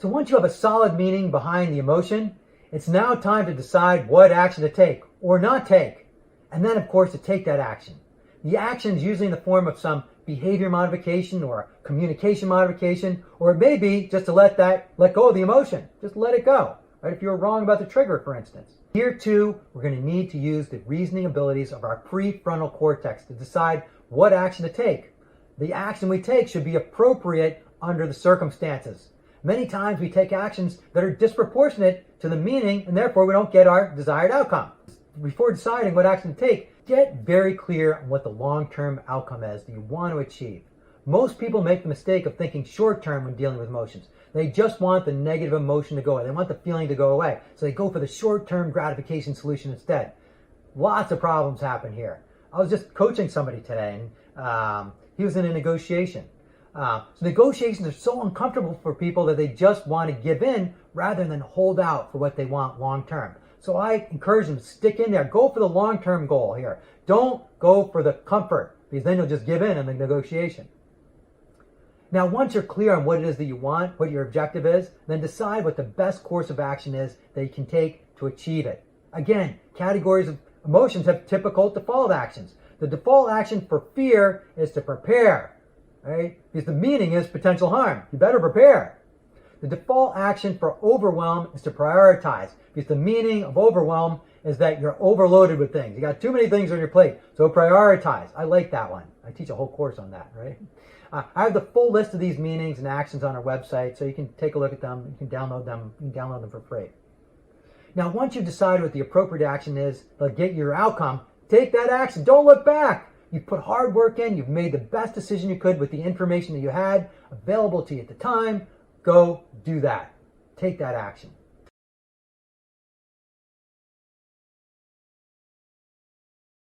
So once you have a solid meaning behind the emotion, it's now time to decide what action to take or not take. And then, of course, to take that action. The action is usually in the form of some behavior modification or communication modification, or it may be just to let go of the emotion. Just let it go. Right? If you were wrong about the trigger, for instance. Here, too, we're going to need to use the reasoning abilities of our prefrontal cortex to decide what action to take. The action we take should be appropriate under the circumstances. Many times we take actions that are disproportionate to the meaning, and therefore we don't get our desired outcome. Before deciding what action to take, get very clear on what the long-term outcome is that you want to achieve. Most people make the mistake of thinking short-term when dealing with emotions. They just want the negative emotion to go away. They want the feeling to go away. So they go for the short-term gratification solution instead. Lots of problems happen here. I was just coaching somebody today, and he was in a negotiation. So negotiations are so uncomfortable for people that they just want to give in rather than hold out for what they want long-term. So I encourage them to stick in there. Go for the long-term goal here. Don't go for the comfort, because then you'll just give in the negotiation. Now, once you're clear on what it is that you want, what your objective is, then decide what the best course of action is that you can take to achieve it. Again, categories of emotions have typical default actions. The default action for fear is to prepare, right? Because the meaning is potential harm. You better prepare. The default action for overwhelm is to prioritize, because the meaning of overwhelm is that you're overloaded with things. You got too many things on your plate, so prioritize. I like that one. I teach a whole course on that, right? I have the full list of these meanings and actions on our website, so you can take a look at them. You can download them. You can download them for free. Now, once you've decided what the appropriate action is that'll get your outcome, take that action. Don't look back. You've put hard work in. You've made the best decision you could with the information that you had available to you at the time. Go do that. Take that action.